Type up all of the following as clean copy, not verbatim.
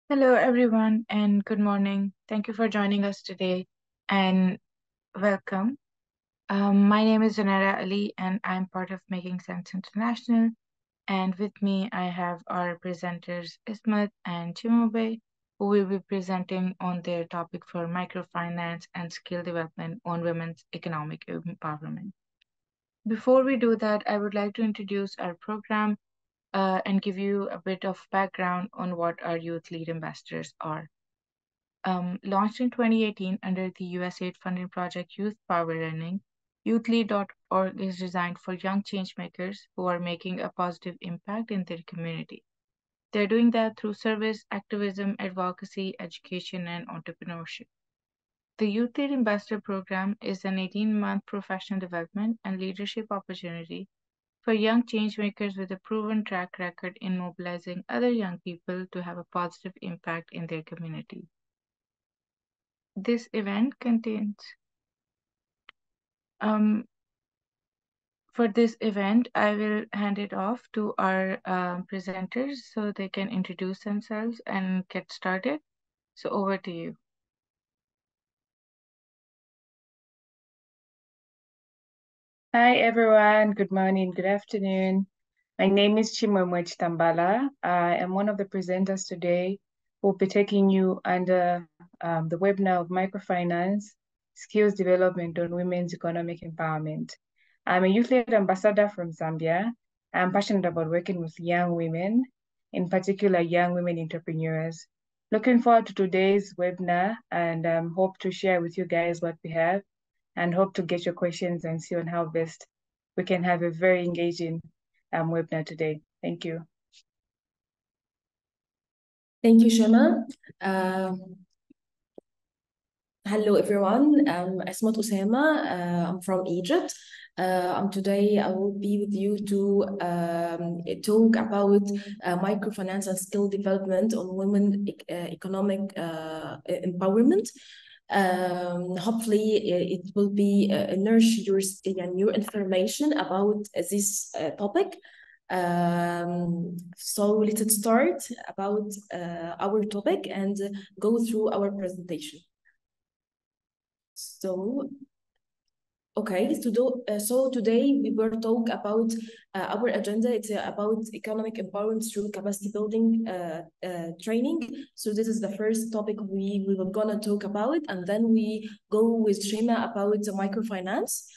Hello, everyone, and good morning. Thank you for joining us today and welcome. My name is Zanara Ali, and I'm part of Making Sense International. And with me, I have our presenters Ismat and Chimobe, who will be presenting on their topic for microfinance and skill development on women's economic empowerment. Before we do that, I would like to introduce our program and give you a bit of background on what our Youth Lead ambassadors are. Launched in 2018 under the USAID funding project Youth Power Learning, YouthLead.org is designed for young changemakers who are making a positive impact in their community. They're doing that through service, activism, advocacy, education, and entrepreneurship. The Youth Lead Ambassador Program is an 18-month professional development and leadership opportunity for young changemakers with a proven track record in mobilizing other young people to have a positive impact in their community. This event contains for this event, I will hand it off to our presenters so they can introduce themselves and get started. So over to you. Hi everyone, good morning, good afternoon. My name is Chimwemwe Tambala. I am one of the presenters today who will be taking you under the webinar of microfinance, skills development on women's economic empowerment. I'm a youth-led ambassador from Zambia. I'm passionate about working with young women, in particular young women entrepreneurs. Looking forward to today's webinar and hope to share with you guys what we have and hope to get your questions and see on how best we can have a very engaging webinar today. Thank you. Thank you, Shema. Hello, everyone. I'm Esmat Osama. I'm from Egypt. Today I will be with you to talk about microfinance and skill development on women economic empowerment. Hopefully it will be nourish your information about this topic. So let's start about our topic and go through our presentation. So today we will talk about our agenda. It's about economic empowerment through capacity building training. So this is the first topic we were gonna talk about, and then we go with Shema about the microfinance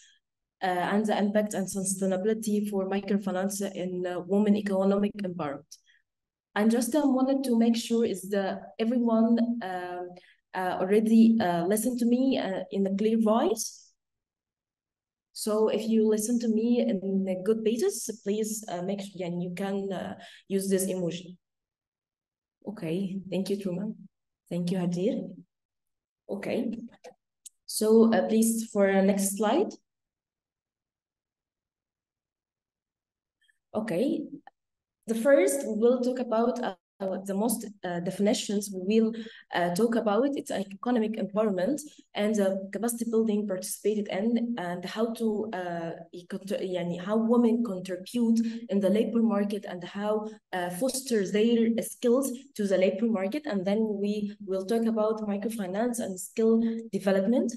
and the impact and sustainability for microfinance in women economic empowerment. And just wanted to make sure is that everyone already listened to me in a clear voice. So if you listen to me in a good basis, please make sure you can use this emoji. Okay, thank you, Truman. Thank you, Hadir. Okay, so please for next slide. Okay, the first we will talk about the most definitions we will talk about. It's economic empowerment and capacity building participated in, and how to how women contribute in the labor market and how foster their skills to the labor market. And then we will talk about microfinance and skill development.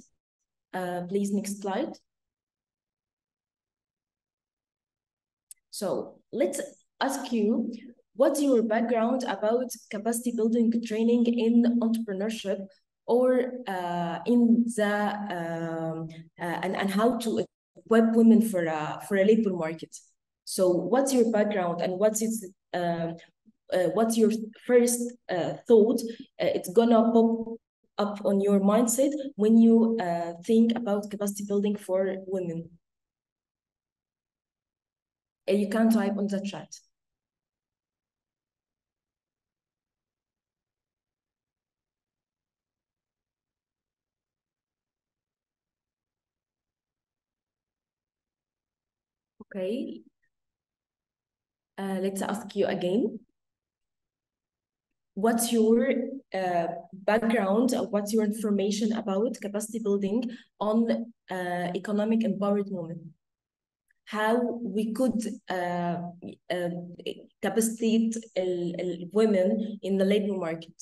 Please, next slide. So let's ask you, what's your background about capacity building training in entrepreneurship or in the and how to equip women for a labor market? So what's your background and what's your first thought? It's gonna pop up on your mindset when you think about capacity building for women. You can type on the chat. Okay. Let's ask you again. What's your background? What's your information about capacity building on economic empowered women? How we could capacitate women in the labor market?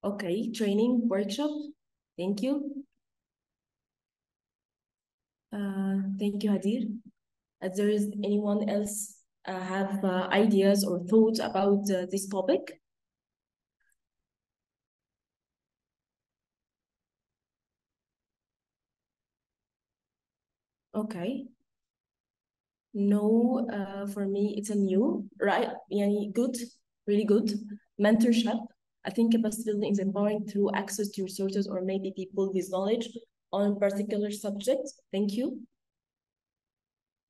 Okay, training workshop. Thank you. Thank you, Hadir. There is anyone else have ideas or thoughts about this topic? Okay. No, for me, it's a new, right? Yani good, really good. Mentorship. I think capacity building is empowering through access to resources or maybe people with knowledge on particular subjects. Thank you.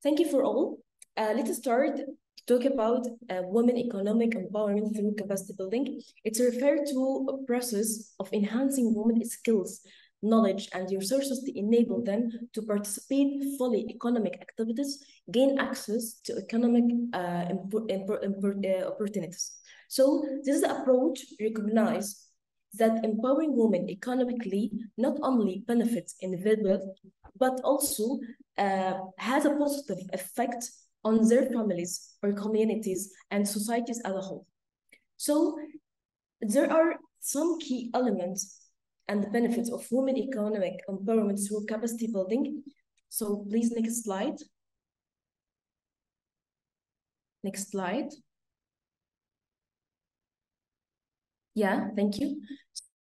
Thank you for all. Let's start to talk about women economic empowerment through capacity building. It's referred to a process of enhancing women's skills, knowledge, and resources to enable them to participate fully economic activities, gain access to economic opportunities. So this approach recognizes that empowering women economically not only benefits individuals, but also has a positive effect on their families or communities and societies as a whole. So there are some key elements and the benefits of women economic empowerment through capacity building. So please, next slide. Next slide. Yeah, thank you.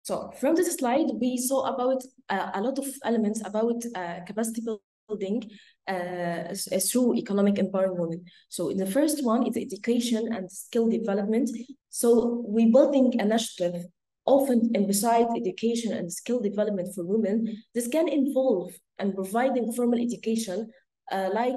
So from this slide, we saw about a lot of elements about capacity building through economic empowering women. So in the first one, it's education and skill development. So we building an initiative often emphasize education and skill development for women. This can involve and providing formal education, like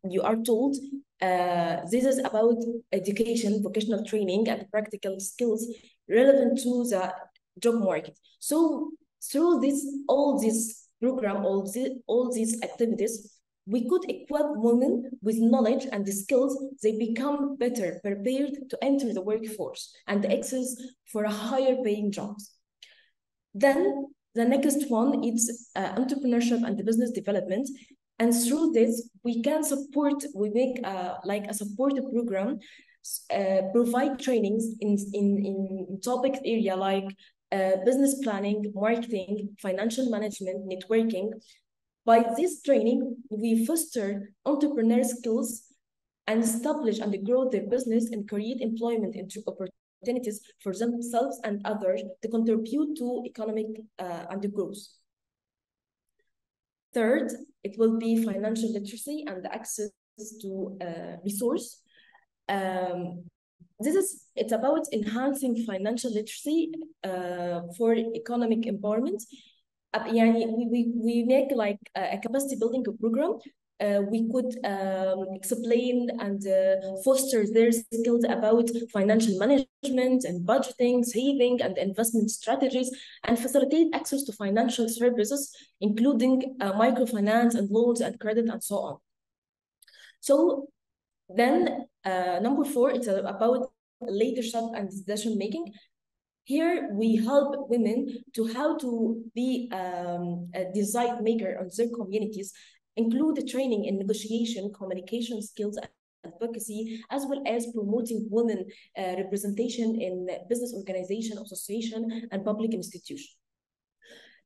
you are told, this is about education, vocational training, and practical skills relevant to the job market. So through all this program, all these activities, we could equip women with knowledge and the skills. They become better prepared to enter the workforce and access for a higher paying jobs. Then the next one is entrepreneurship and the business development. And through this, we can support, we make like a supportive program, provide trainings in topic area like business planning, marketing, financial management, networking. By this training, we foster entrepreneur skills and establish and grow their business and create employment into opportunities for themselves and others to contribute to economic and growth. Third, it will be financial literacy and access to resource. It's about enhancing financial literacy for economic empowerment. We make like a capacity building program. We could explain and foster their skills about financial management and budgeting, saving, and investment strategies, and facilitate access to financial services, including microfinance and loans and credit and so on. So then number 4, it's about leadership and decision making. Here, we help women to how to be a design maker on their communities, include the training in negotiation, communication skills, advocacy, as well as promoting women representation in business organization, association, and public institution.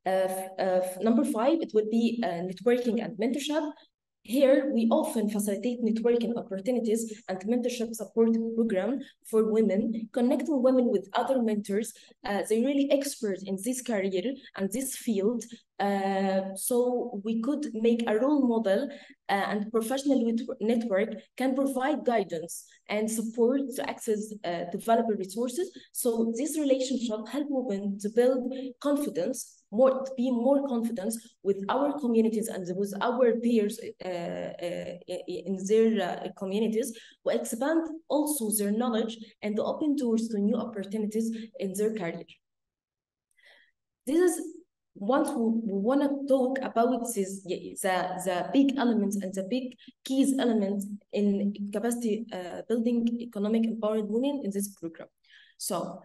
Number 5, it will be networking and mentorship. Here, we often facilitate networking opportunities and mentorship support program for women, connecting women with other mentors. They're really experts in this career and this field. So we could make a role model and professional network can provide guidance and support to access developer resources. So this relationship help women to build confidence, to be more confident with our communities and with our peers in their communities, will expand also their knowledge and open doors to new opportunities in their career. This is what we want to talk about is the big elements and the big keys elements in capacity building economic empowering women in this program. So,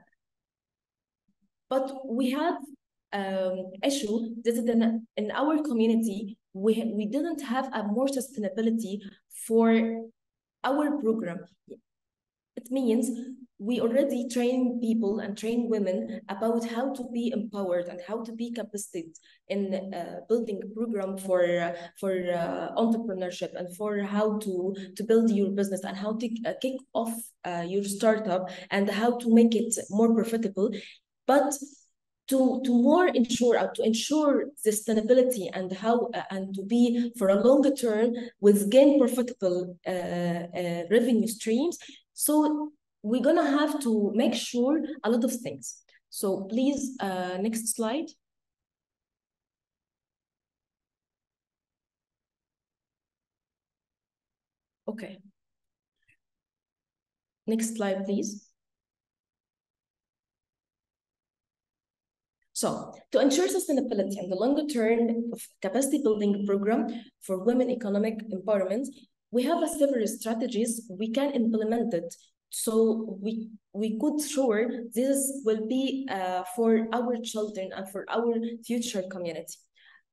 but we have issue that in our community, we didn't have a more sustainability for our program. It means we already train people and train women about how to be empowered and how to be capacitated in building a program for entrepreneurship and for how to build your business and how to kick off your startup and how to make it more profitable. But to more ensure to ensure sustainability and how and to be for a longer term with gain profitable revenue streams. So we're gonna have to make sure a lot of things. So please, next slide. Okay. Next slide, please. So to ensure sustainability and the longer term of capacity building program for women economic empowerment, we have several strategies we can implement it. So we could sure this will be for our children and for our future community.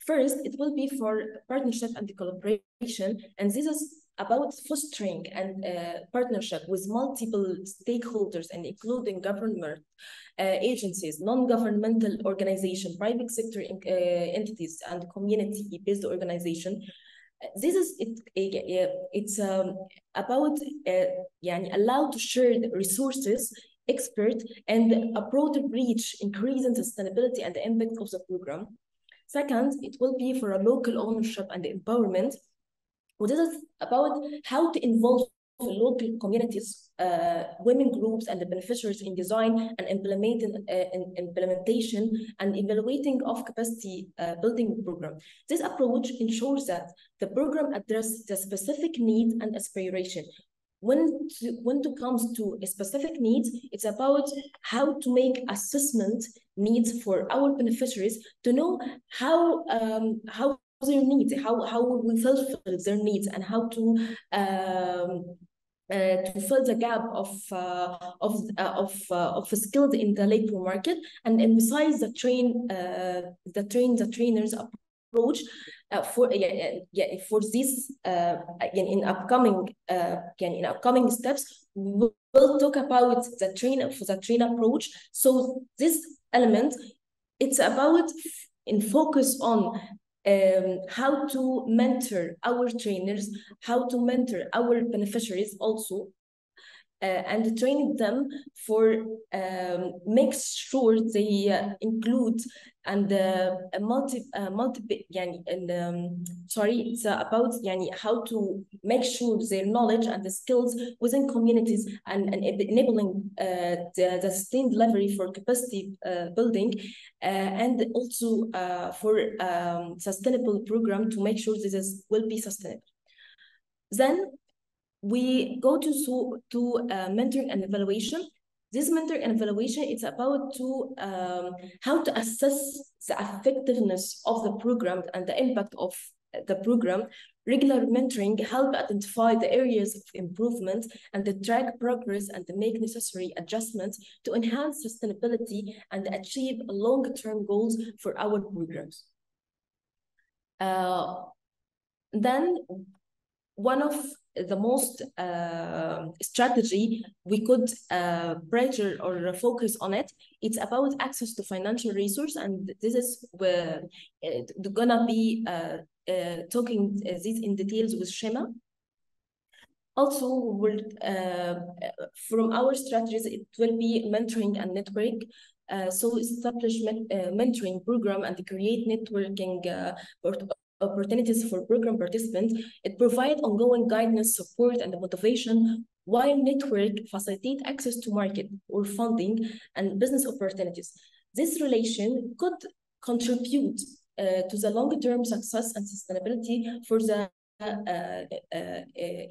First, it will be for partnership and collaboration, and this is about fostering and partnership with multiple stakeholders and including government agencies, non-governmental organizations, private sector entities, and community-based organization. This is it's about allowed to share resources, expert, and a broader reach, increasing sustainability and the impact of the program. Second, it will be for a local ownership and empowerment. Well, this is about how to involve local communities, women groups, and the beneficiaries in design and implementation and evaluating of capacity building program. This approach ensures that the program addresses the specific need and aspiration. When it comes to specific needs, it's about how to make assessment needs for our beneficiaries to know how their needs, how we fulfill their needs, and how to fill the gap of skills in the labor market, and emphasize the trainers approach for this in upcoming steps. We'll talk about the train approach. So this element, it's about in focus on how to mentor our trainers, how to mentor our beneficiaries also, and training them for make sure they include and it's about how to make sure their knowledge and the skills within communities and enabling the sustained delivery for capacity building, and also for sustainable program to make sure this will be sustainable. Then we go to mentoring and evaluation. This mentoring and evaluation, it's about how to assess the effectiveness of the program and the impact of the program. Regular mentoring help identify the areas of improvement and to track progress and to make necessary adjustments to enhance sustainability and achieve long-term goals for our programs. Then one of the most strategy we could pressure or focus on it's about access to financial resource, and this is where gonna be talking this in details with Shema. Also, we'll, from our strategies, it will be mentoring and network. So establish mentoring program and create networking opportunities for program participants. It provides ongoing guidance, support, and motivation, while network facilitate access to market or funding and business opportunities. This relation could contribute to the long-term success and sustainability for the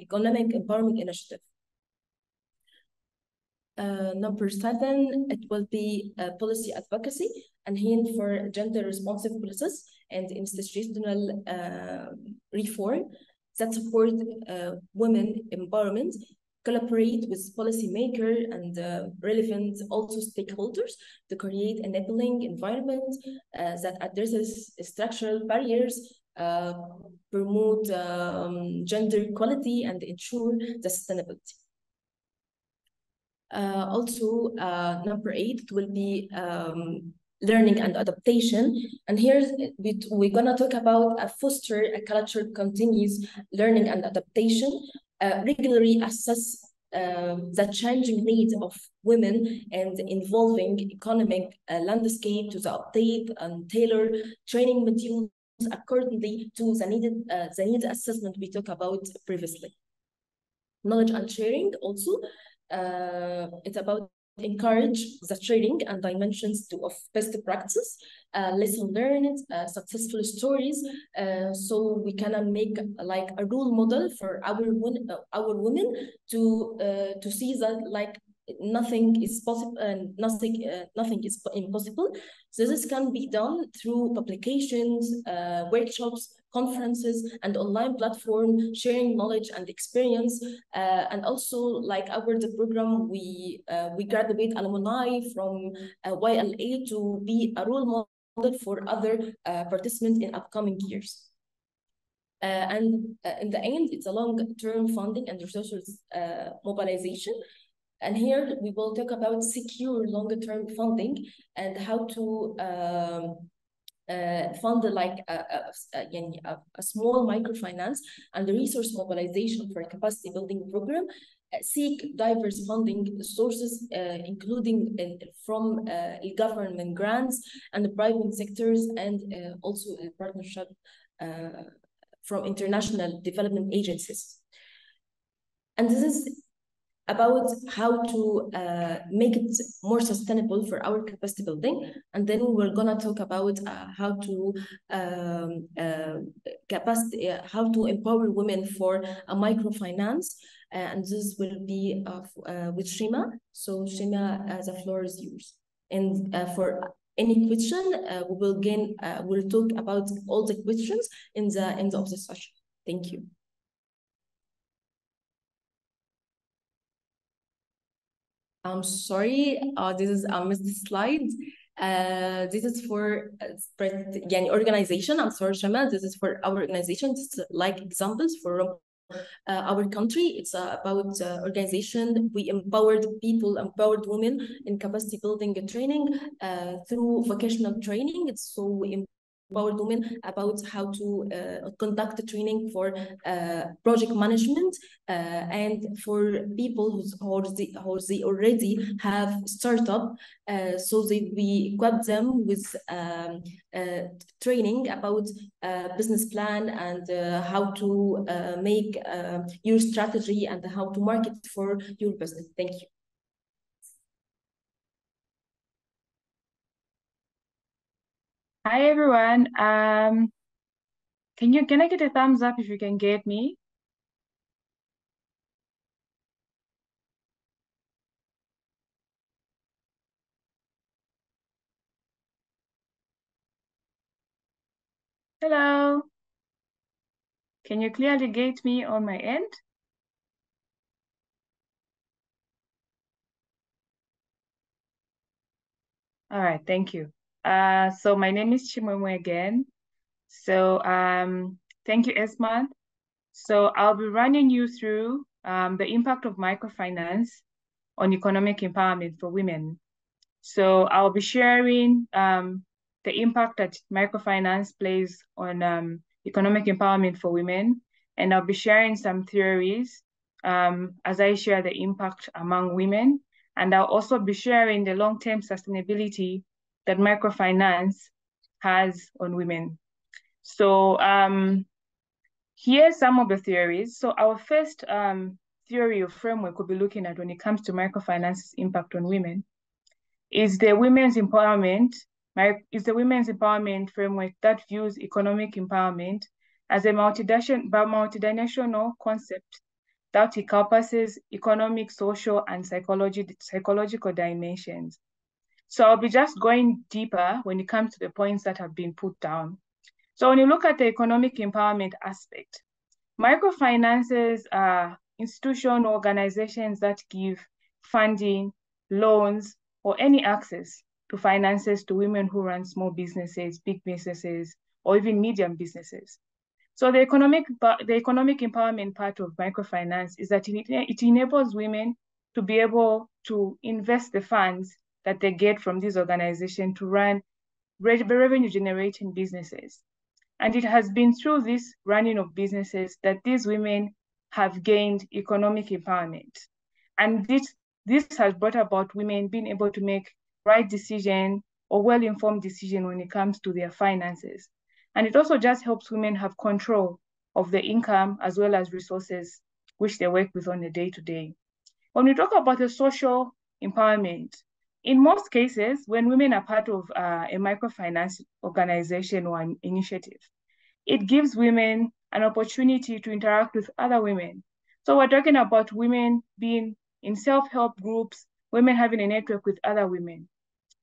economic empowerment initiative. Number 7, it will be policy advocacy and here for gender responsive policies and institutional reform that support women empowerment, collaborate with policymakers and relevant also stakeholders to create enabling environment that addresses structural barriers, promote gender equality, and ensure the sustainability. Also, number 8 will be learning and adaptation. And here we're gonna talk about foster a culture of continuous learning and adaptation, regularly assess the changing needs of women and involving economic landscape to the update and tailor training materials accordingly to the needs assessment we talked about previously. Knowledge and sharing also, it's about encourage the sharing and dimensions of best practice, lesson learned, successful stories, so we can make like a role model for our women to see that like nothing is possible and nothing is impossible. So this can be done through publications, workshops, conferences, and online platform sharing knowledge and experience. And also, like the program, we graduate alumni from YLA to be a role model for other participants in upcoming years. And in the end, it's a long-term funding and resources mobilization. And here we will talk about secure longer-term funding and how to fund like a small microfinance and the resource mobilization for a capacity building program. Seek diverse funding sources, including from government grants and the private sectors, and also a partnership from international development agencies. And this is about how to make it more sustainable for our capacity building. And then we're gonna talk about how to how to empower women for a microfinance. And this will be with Shima. So Shima, the floor is yours. And for any question, we'll talk about all the questions in the end of the session. Thank you. I'm sorry, I missed the slide. This is for organization. I'm sorry, Shama. This is for our organization. It's like examples for our country. It's about organization. We empowered people, empowered women in capacity building and training through vocational training. It's so we empowered women about how to conduct the training for project management and for people who they already have startup, so we equip them with training about business plan and how to make your strategy and how to market for your business. Thank you. Hi everyone. Can I get a thumbs up if you can get me? Hello. Can you clearly get me on my end? All right, thank you. So my name is Chimwemwe again. So thank you, Esmat. So I'll be running you through the impact of microfinance on economic empowerment for women. So I'll be sharing the impact that microfinance plays on economic empowerment for women, and I'll be sharing some theories as I share the impact among women, and I'll also be sharing the long-term sustainability that microfinance has on women. So here's some of the theories. So our first theory or framework we'll be looking at when it comes to microfinance's impact on women is the women's empowerment framework that views economic empowerment as a multidimensional concept that encompasses economic, social, and psychological dimensions. So I'll be just going deeper when it comes to the points that have been put down. So when you look at the economic empowerment aspect, microfinances are institutional organizations that give funding, loans, or any access to finances to women who run small businesses, big businesses, or even medium businesses. So the economic empowerment part of microfinance is that it enables women to be able to invest the funds that they get from this organization to run revenue generating businesses. And it has been through this running of businesses that these women have gained economic empowerment. And this has brought about women being able to make right decision or well-informed decision when it comes to their finances. And it also just helps women have control of the income as well as resources which they work with on a day-to-day. When we talk about the social empowerment, in most cases, when women are part of a microfinance organization or an initiative, it gives women an opportunity to interact with other women. So we're talking about women being in self-help groups, women having a network with other women.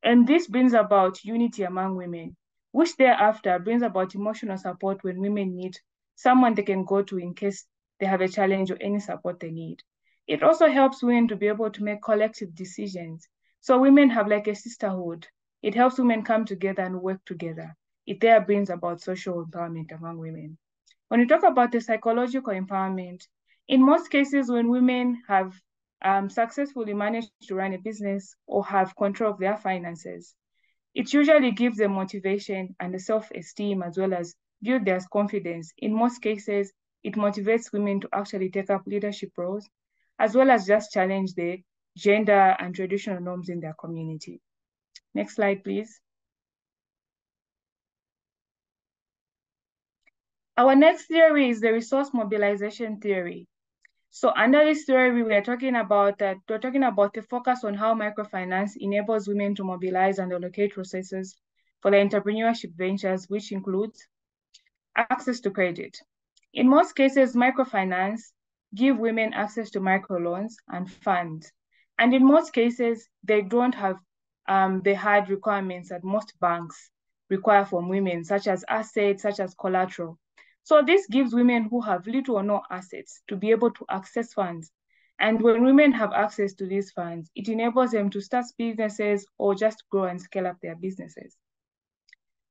And this brings about unity among women, which thereafter brings about emotional support when women need someone they can go to in case they have a challenge or any support they need. It also helps women to be able to make collective decisions. So women have like a sisterhood. It helps women come together and work together. It there brings about social empowerment among women. When you talk about the psychological empowerment, in most cases when women have successfully managed to run a business or have control of their finances, it usually gives them motivation and the self-esteem as well as build their confidence. In most cases, it motivates women to actually take up leadership roles, as well as just challenge the gender and traditional norms in their community. Next slide, please. Our next theory is the resource mobilization theory. So under this theory, we're talking about the focus on how microfinance enables women to mobilize and allocate resources for their entrepreneurship ventures, which includes access to credit. In most cases, microfinance give women access to microloans and funds. And in most cases, they don't have the hard requirements that most banks require from women, such as assets, such as collateral. So this gives women who have little or no assets to be able to access funds. And when women have access to these funds, it enables them to start businesses or just grow and scale up their businesses.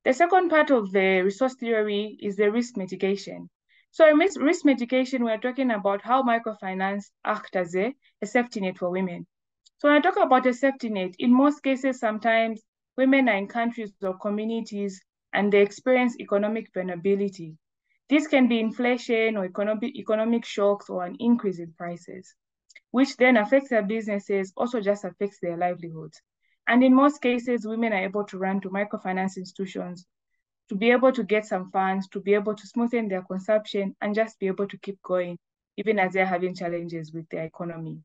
The second part of the resource theory is the risk mitigation. So in risk mitigation, we're talking about how microfinance acts as a safety net for women. So when I talk about a safety net, in most cases, sometimes women are in countries or communities and they experience economic vulnerability. This can be inflation or economic shocks or an increase in prices, which then affects their businesses, also just affects their livelihoods. And in most cases, women are able to run to microfinance institutions to be able to get some funds, to be able to smoothen their consumption and just be able to keep going, even as they're having challenges with their economy.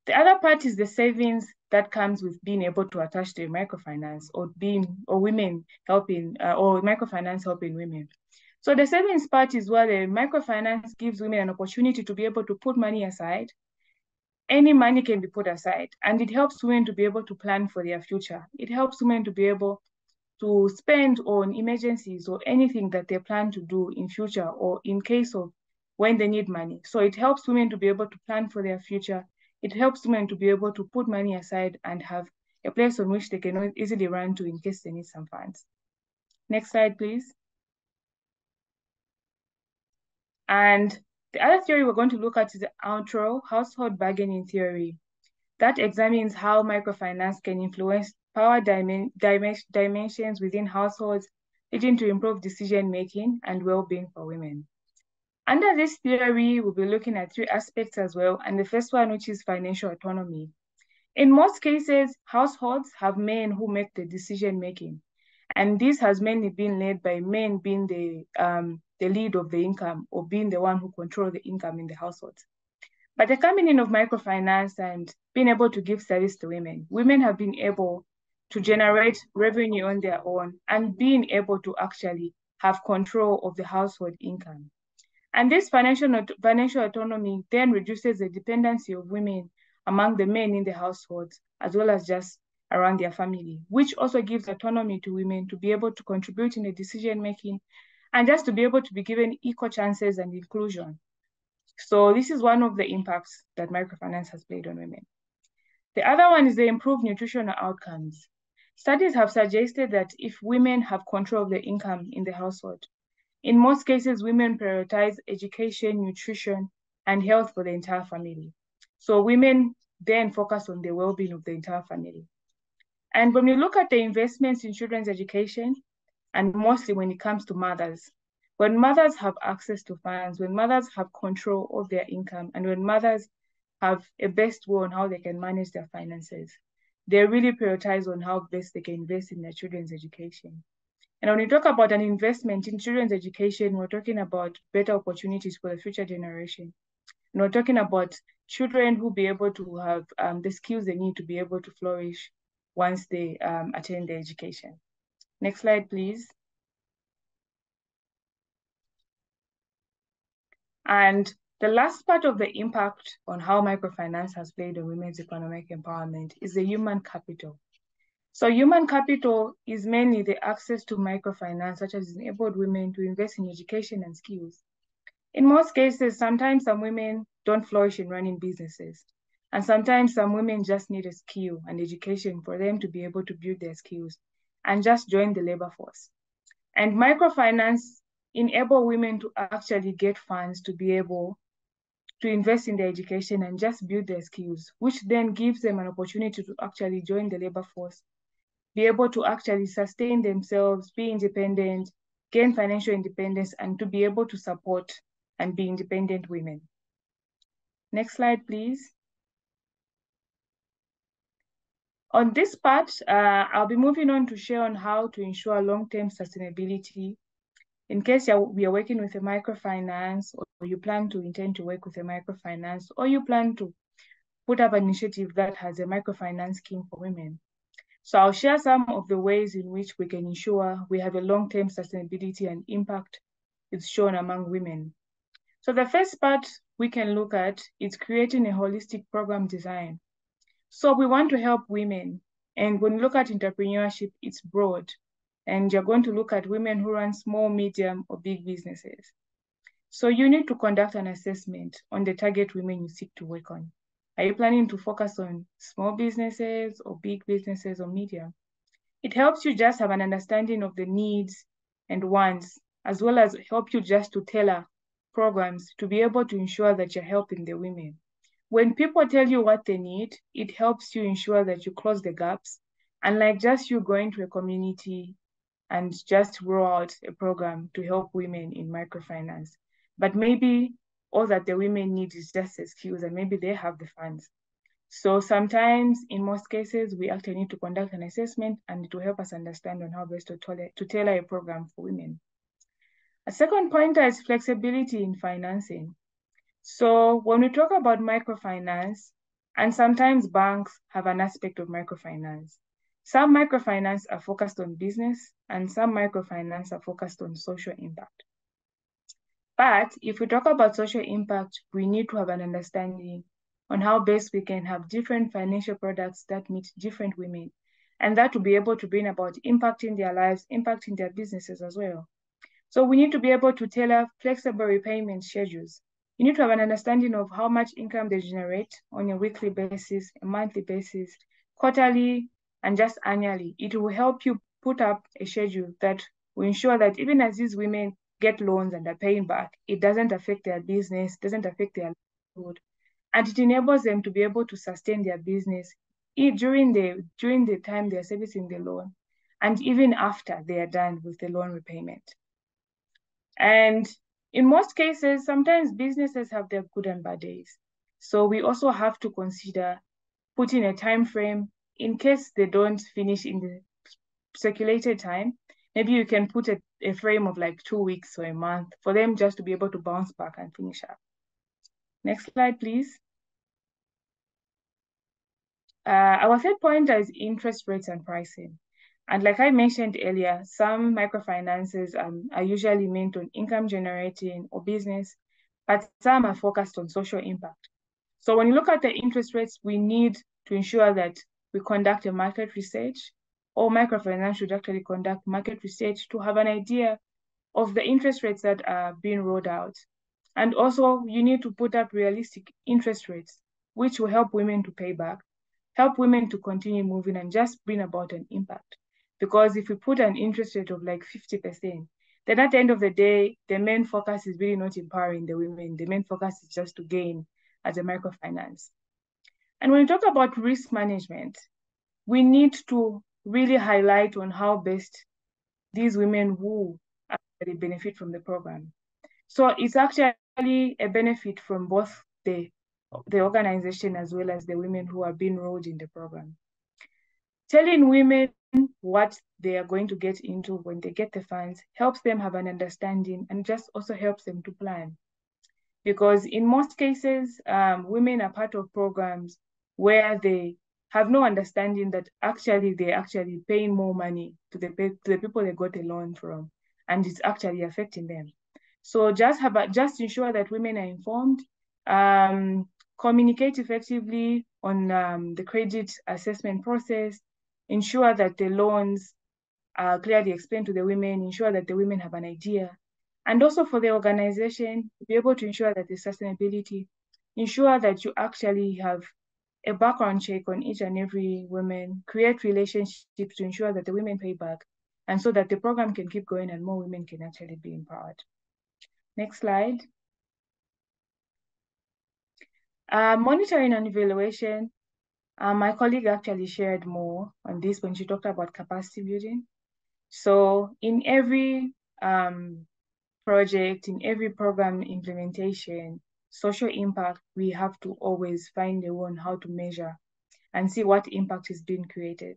The other part is the savings that comes with being able to attach to a microfinance or women helping or microfinance helping women. So the savings part is where the microfinance gives women an opportunity to be able to put money aside. Any money can be put aside, and it helps women to be able to plan for their future. It helps women to be able to spend on emergencies or anything that they plan to do in future or in case of when they need money. So it helps women to be able to plan for their future. It helps women to be able to put money aside and have a place on which they can easily run to in case they need some funds. Next slide, please. And the other theory we're going to look at is the outro, household bargaining theory. That examines how microfinance can influence power dimensions within households, leading to improved decision-making and well-being for women. Under this theory, we'll be looking at three aspects as well, and the first one, which is financial autonomy. In most cases, households have men who make the decision-making, and this has mainly been led by men being the lead of the income or being the one who control the income in the households. But the coming in of microfinance and being able to give service to women, women have been able to generate revenue on their own and being able to actually have control of the household income. And this financial autonomy then reduces the dependency of women among the men in the households, as well as just around their family, which also gives autonomy to women to be able to contribute in the decision-making and just to be able to be given equal chances and inclusion. So this is one of the impacts that microfinance has played on women. The other one is the improved nutritional outcomes. Studies have suggested that if women have control of the income in the household, in most cases, women prioritize education, nutrition, and health for the entire family. So women then focus on the well-being of the entire family. And when we look at the investments in children's education, and mostly when it comes to mothers, when mothers have access to funds, when mothers have control of their income, and when mothers have a best way on how they can manage their finances, they really prioritize on how best they can invest in their children's education. And when we talk about an investment in children's education, we're talking about better opportunities for the future generation. And we're talking about children who be able to have the skills they need to be able to flourish once they attend their education. Next slide, please. And the last part of the impact on how microfinance has played on women's economic empowerment is the human capital. So human capital is mainly the access to microfinance, such as enabled women to invest in education and skills. In most cases, sometimes some women don't flourish in running businesses. And sometimes some women just need a skill and education for them to be able to build their skills and just join the labor force. And microfinance enable women to actually get funds to be able to invest in their education and just build their skills, which then gives them an opportunity to actually join the labor force, be able to actually sustain themselves, be independent, gain financial independence, and to be able to support and be independent women. Next slide, please. On this part, I'll be moving on to share on how to ensure long-term sustainability in case we are working with a microfinance, or you plan to intend to work with a microfinance, or you plan to put up an initiative that has a microfinance scheme for women. So I'll share some of the ways in which we can ensure we have a long-term sustainability and impact is shown among women. So the first part we can look at is creating a holistic program design. So we want to help women. And when you look at entrepreneurship, it's broad. And you're going to look at women who run small, medium, or big businesses. So you need to conduct an assessment on the target women you seek to work on. Are you planning to focus on small businesses or big businesses or medium? It helps you just have an understanding of the needs and wants, as well as help you just to tailor programs to be able to ensure that you're helping the women. When people tell you what they need, it helps you ensure that you close the gaps, unlike just you going to a community and just roll out a program to help women in microfinance. But maybe all that the women need is just the skills, and maybe they have the funds. So sometimes, in most cases, we actually need to conduct an assessment, and it will help us understand on how best to tailor a program for women. A second pointer is flexibility in financing. So when we talk about microfinance, and sometimes banks have an aspect of microfinance. Some microfinance are focused on business, and some microfinance are focused on social impact. But if we talk about social impact, we need to have an understanding on how best we can have different financial products that meet different women, and that will be able to bring about impacting their lives, impacting their businesses as well. So we need to be able to tailor flexible repayment schedules. You need to have an understanding of how much income they generate on a weekly basis, a monthly basis, quarterly, and just annually. It will help you put up a schedule that will ensure that even as these women get loans and are paying back, it doesn't affect their business, doesn't affect their livelihood, and it enables them to be able to sustain their business during the time they're servicing the loan, and even after they are done with the loan repayment. And in most cases, sometimes businesses have their good and bad days. So we also have to consider putting a time frame in case they don't finish in the circulated time. Maybe you can put a frame of like 2 weeks or a month for them just to be able to bounce back and finish up. Next slide, please. Our third point is interest rates and pricing. And like I mentioned earlier, some microfinances are usually meant on income generating or business, but some are focused on social impact. So when you look at the interest rates, we need to ensure that we conduct a market research, or microfinance should actually conduct market research to have an idea of the interest rates that are being rolled out. And also you need to put up realistic interest rates, which will help women to pay back, help women to continue moving, and just bring about an impact. Because if we put an interest rate of like 50%, then at the end of the day, the main focus is really not empowering the women. The main focus is just to gain as a microfinance. And when we talk about risk management, we need to really highlight on how best these women who actually benefit from the program. So it's actually a benefit from both the organization as well as the women who are being enrolled in the program. Telling women what they are going to get into when they get the funds helps them have an understanding and just also helps them to plan. Because in most cases, women are part of programs where they have no understanding that actually they're actually paying more money to the people they got a loan from, and it's actually affecting them. So just ensure that women are informed, communicate effectively on the credit assessment process, ensure that the loans are clearly explained to the women, ensure that the women have an idea, and also for the organization to be able to ensure that the sustainability, ensure that you actually have a background check on each and every woman, create relationships to ensure that the women pay back, and so that the program can keep going and more women can actually be empowered. Next slide. Monitoring and evaluation. My colleague actually shared more on this when she talked about capacity building. So in every project, in every program implementation, social impact, we have to always find a way on how to measure and see what impact is being created.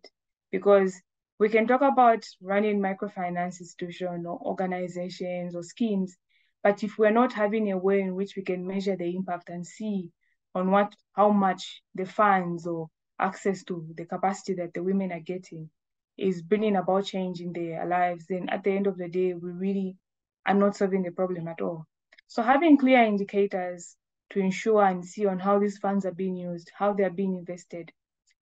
Because we can talk about running microfinance institutions or organizations or schemes, but if we're not having a way in which we can measure the impact and see on how much the funds or access to the capacity that the women are getting is bringing about change in their lives, then at the end of the day, we really are not solving the problem at all. So having clear indicators to ensure and see on how these funds are being used, how they're being invested,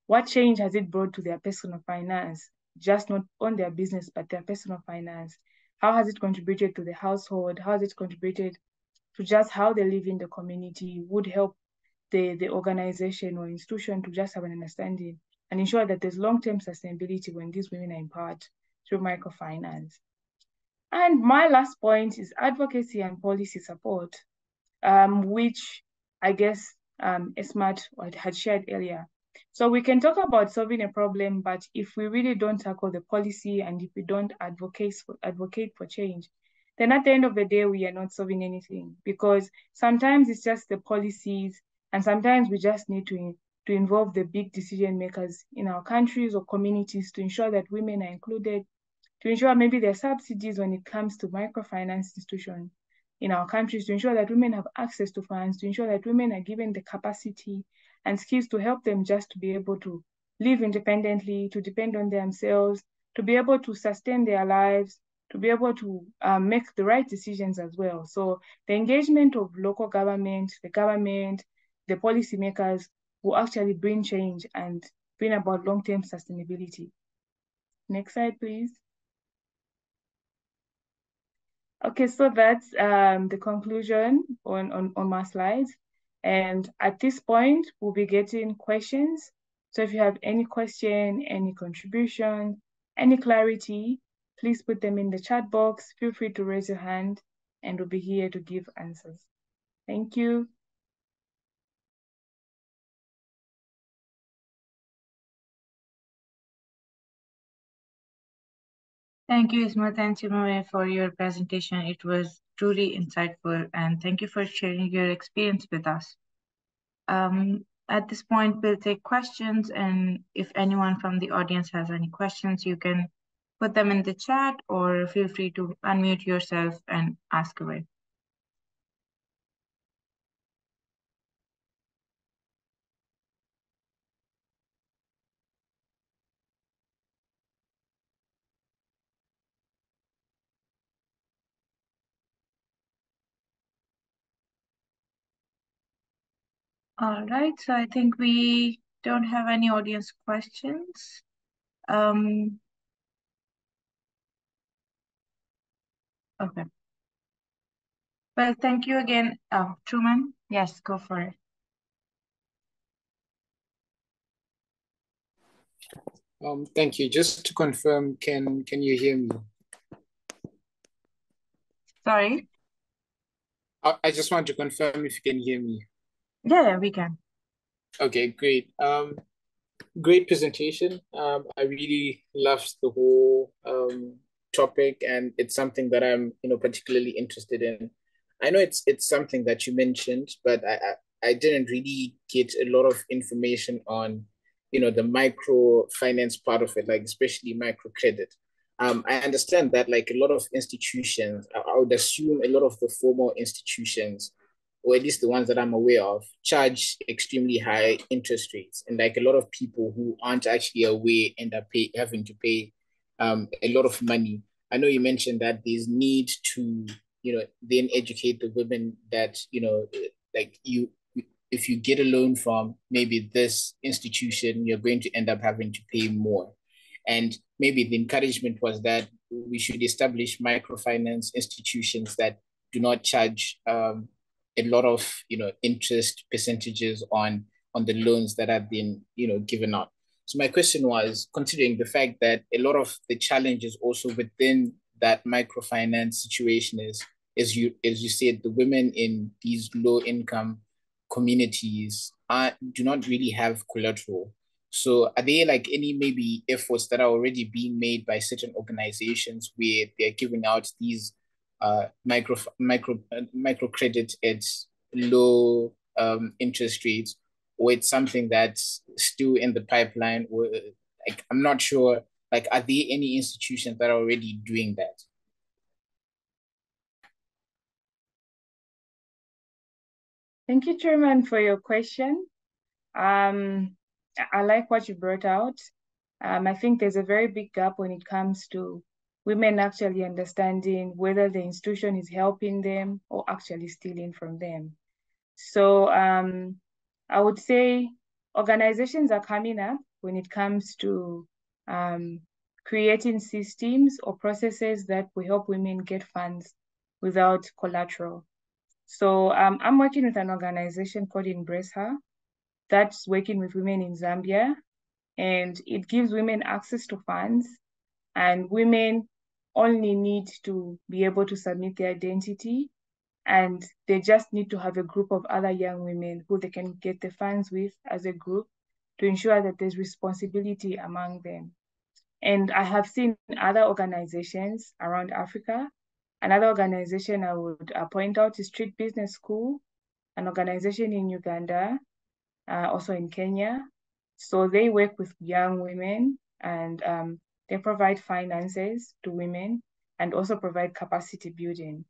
what change has it brought to their personal finance, just not on their business, but their personal finance? How has it contributed to the household? How has it contributed to just how they live in the community? Would help the organization or institution to just have an understanding and ensure that there's long-term sustainability when these women are empowered through microfinance. And my last point is advocacy and policy support, which I guess Esmat had shared earlier. So we can talk about solving a problem, but if we really don't tackle the policy and if we don't advocate for change, then at the end of the day, we are not solving anything, because sometimes it's just the policies, and sometimes we just need to involve the big decision makers in our countries or communities to ensure that women are included, to ensure maybe there are subsidies when it comes to microfinance institutions in our countries, to ensure that women have access to funds, to ensure that women are given the capacity and skills to help them just to be able to live independently, to depend on themselves, to be able to sustain their lives, to be able to make the right decisions as well. So the engagement of local government, the policymakers will actually bring change and bring about long-term sustainability. Next slide, please. Okay, so that's the conclusion on my slides. And at this point, we'll be getting questions. So if you have any question, any contribution, any clarity, please put them in the chat box. Feel free to raise your hand and we'll be here to give answers. Thank you. Thank you, Esmat and Chimame, for your presentation. It was truly insightful, and thank you for sharing your experience with us. At this point, we'll take questions, and if anyone from the audience has any questions, you can put them in the chat or feel free to unmute yourself and ask away. All right, so I think we don't have any audience questions. Okay. Well, thank you again. Truman, yes, go for it. Thank you. Just to confirm, can you hear me? Sorry? I just want to confirm if you can hear me. Yeah, we can. Okay, great. Great presentation. I really loved the whole topic, and it's something that I'm, particularly interested in. I know it's something that you mentioned, but I didn't really get a lot of information on, the microfinance part of it, like especially microcredit. I understand that like a lot of institutions, I would assume a lot of the formal institutions, or at least the ones that I'm aware of, charge extremely high interest rates. And like a lot of people who aren't actually aware end up having to pay a lot of money. I know you mentioned that there's need to, then educate the women that, like if you get a loan from maybe this institution, you're going to end up having to pay more. And maybe the encouragement was that we should establish microfinance institutions that do not charge a lot of interest percentages on the loans that have been given out. So my question was, considering the fact that a lot of the challenges also within that microfinance situation is, as you said, the women in these low income communities do not really have collateral. So are there like any maybe efforts that are already being made by certain organizations where they're giving out these microcredit at low interest rates, or it's something that's still in the pipeline? Or like I'm not sure. Like, are there any institutions that are already doing that? Thank you, Chairman, for your question. I like what you brought out. I think there's a very big gap when it comes to women actually understanding whether the institution is helping them or actually stealing from them. So I would say organizations are coming up when it comes to creating systems or processes that will help women get funds without collateral. So I'm working with an organization called Embrace Her that's working with women in Zambia, and it gives women access to funds, and women only need to be able to submit their identity, and they just need to have a group of other young women who they can get the funds with as a group to ensure that there's responsibility among them. And I have seen other organizations around Africa. Another organization I would point out is Street Business School, an organization in Uganda, also in Kenya. So they work with young women, and they provide finances to women and also provide capacity building.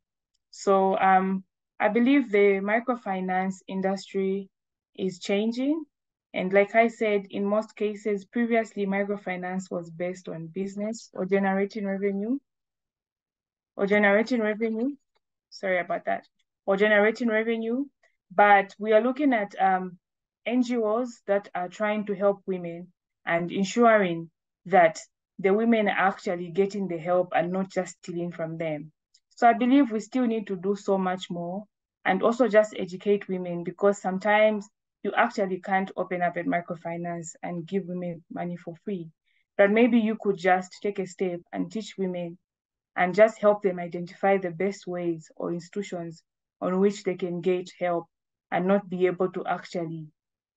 So I believe the microfinance industry is changing. And like I said, in most cases, previously microfinance was based on business or generating revenue, sorry about that, or generating revenue. But we are looking at NGOs that are trying to help women and ensuring that the women are actually getting the help and not just stealing from them. So I believe we still need to do so much more, and also just educate women, because sometimes you actually can't open up a microfinance and give women money for free. But maybe you could just take a step and teach women and just help them identify the best ways or institutions on which they can get help and not be able to actually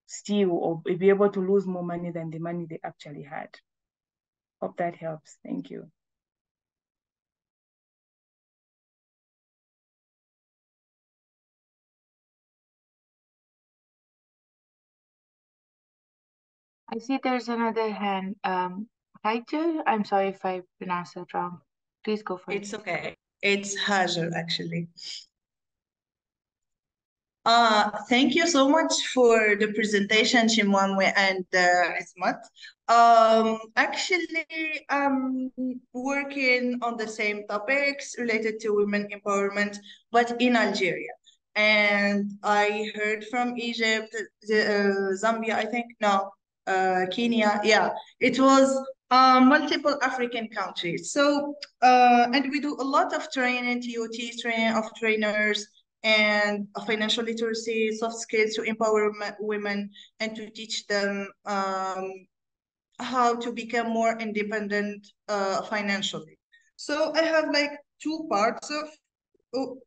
steal or be able to lose more money than the money they actually had. Hope that helps. Thank you. I see there's another hand. Hajar, I'm sorry if I pronounced that wrong. Please go for it. It's okay. It's Hajar, actually. Thank you so much for the presentation, Chimwamwe and Esmat. Actually, I'm working on the same topics related to women empowerment, but in Algeria. And I heard from Egypt, Zambia, I think, no, Kenya, yeah. It was multiple African countries. So, and we do a lot of training, TOT training of trainers, and financial literacy, soft skills to empower women and to teach them how to become more independent financially. So I have like two parts of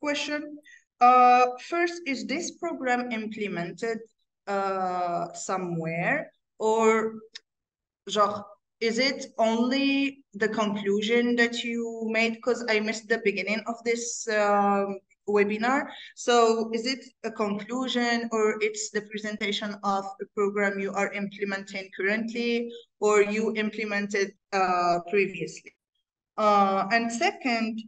question. First, is this program implemented somewhere, or genre, is it only the conclusion that you made? Because I missed the beginning of this webinar. So is it a conclusion, or it's the presentation of a program you are implementing currently, or you implemented previously? And second,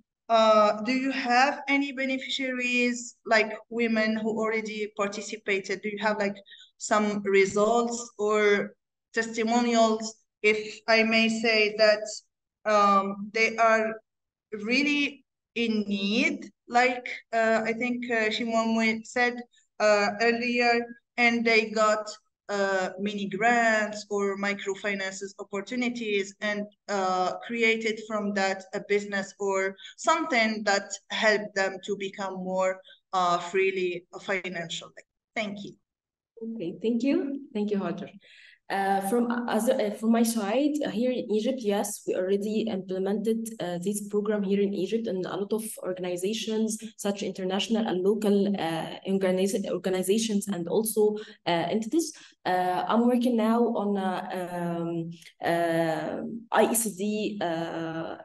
do you have any beneficiaries, like women who already participated? Do you have like some results or testimonials, if I may say, that they are really in need, like I think Shimon said earlier, and they got mini grants or microfinances opportunities, and created from that a business or something that helped them to become more freely financially. Thank you. Okay, thank you. Thank you, Hajar. From my side, here in Egypt, yes, we already implemented this program here in Egypt, and a lot of organizations, such international and local organizations, and also entities. I'm working now on IECD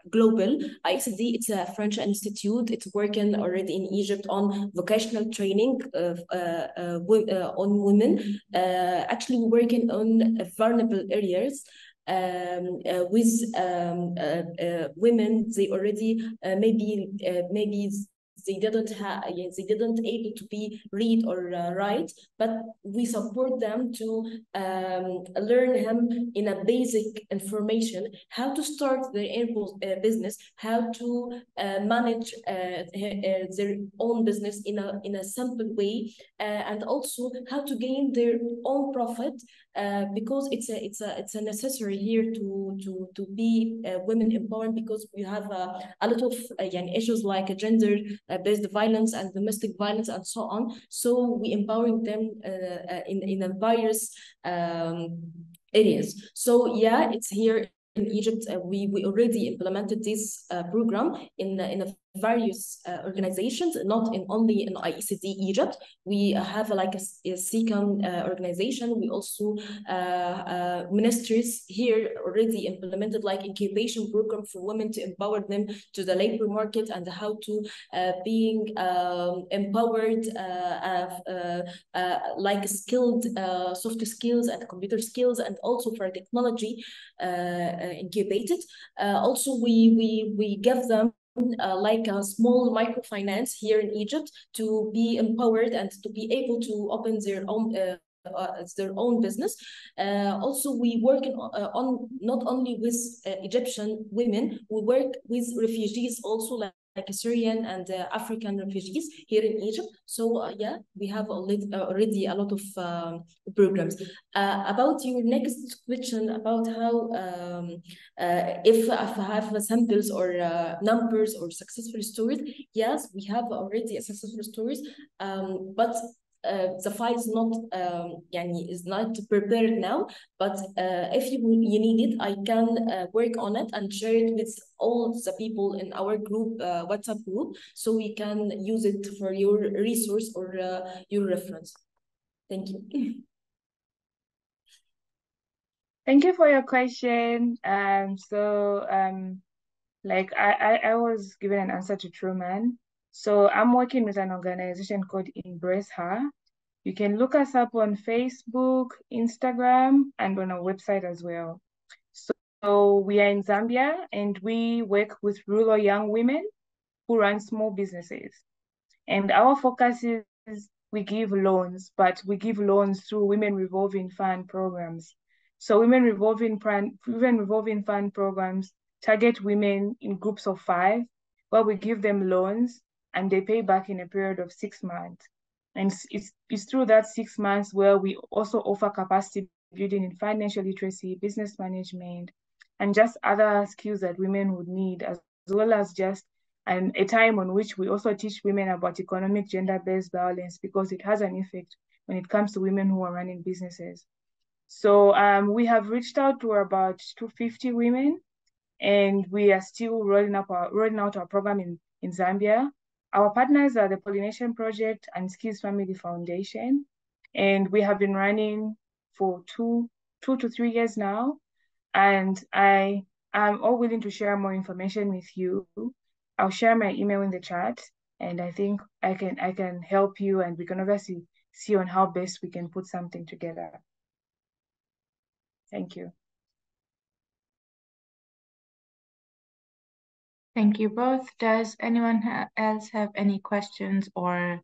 Global. IECD, it's a French institute. It's working already in Egypt on vocational training on women. Actually, we're working on vulnerable areas with women. They already maybe they didn't able to be read or write, but we support them to learn him in a basic information how to start their business, how to manage their own business in a simple way, and also how to gain their own profit, because it's a necessary here to be women empowered, because we have a lot of issues like gender based violence and domestic violence and so on. So we empowering them in a various areas. So yeah, it's here in Egypt. We already implemented this program in various organizations, not only in IECD Egypt. We have like a second organization. We also ministries here already implemented like incubation program for women to empower them to the labor market, and how to being empowered like skilled soft skills and computer skills, and also for technology incubated. Also we give them like a small microfinance here in Egypt to be empowered and to be able to open their own business. Also, we work on not only with Egyptian women, we work with refugees also, like Syrian and African refugees here in Egypt. So yeah, we have already a lot of programs. About your next question about how if I have samples or numbers or successful stories, yes, we have already successful stories, but the file is not is not prepared now, but if you need it, I can work on it and share it with all the people in our group, WhatsApp group, so we can use it for your resource or your reference. Thank you. Thank you for your question. Like I was given an answer to Truman. So I'm working with an organization called Embrace Her. You can look us up on Facebook, Instagram, and on our website as well. So we are in Zambia, and we work with rural young women who run small businesses. And our focus is we give loans, but we give loans through Women Revolving Fund programs. So Women Revolving Fund programs target women in groups of 5, where we give them loans and they pay back in a period of 6 months. And it's through that 6 months where we also offer capacity building in financial literacy, business management, and just other skills that women would need, as well as just a time on which we also teach women about economic gender-based violence, because it has an effect when it comes to women who are running businesses. So we have reached out to about 250 women, and we are still rolling out our program in Zambia. Our partners are the Pollination Project and Skills Family Foundation. And we have been running for two to 3 years now. And I'm all willing to share more information with you. I'll share my email in the chat, and I think I can help you, and we can obviously see on how best we can put something together. Thank you. Thank you both. Does anyone else have any questions or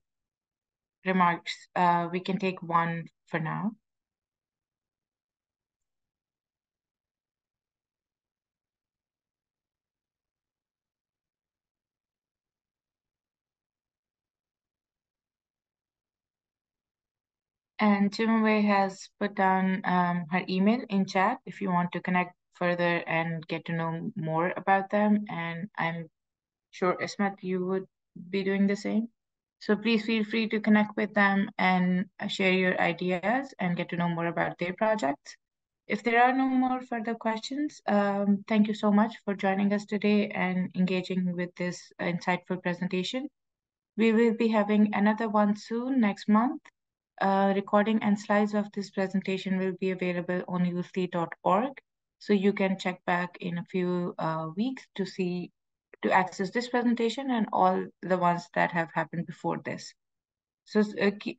remarks? We can take one for now. And Chimamwe has put down her email in chat if you want to connect further and get to know more about them. And I'm sure, Esmat, you would be doing the same. So please feel free to connect with them and share your ideas and get to know more about their projects. If there are no more further questions, thank you so much for joining us today and engaging with this insightful presentation. We will be having another one soon next month. Recording and slides of this presentation will be available on YouthLead.org. So you can check back in a few weeks to access this presentation and all the ones that have happened before this. So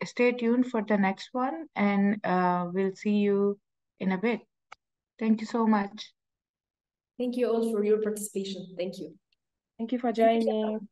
stay tuned for the next one, and we'll see you in a bit. Thank you so much. Thank you all for your participation. Thank you. Thank you for joining.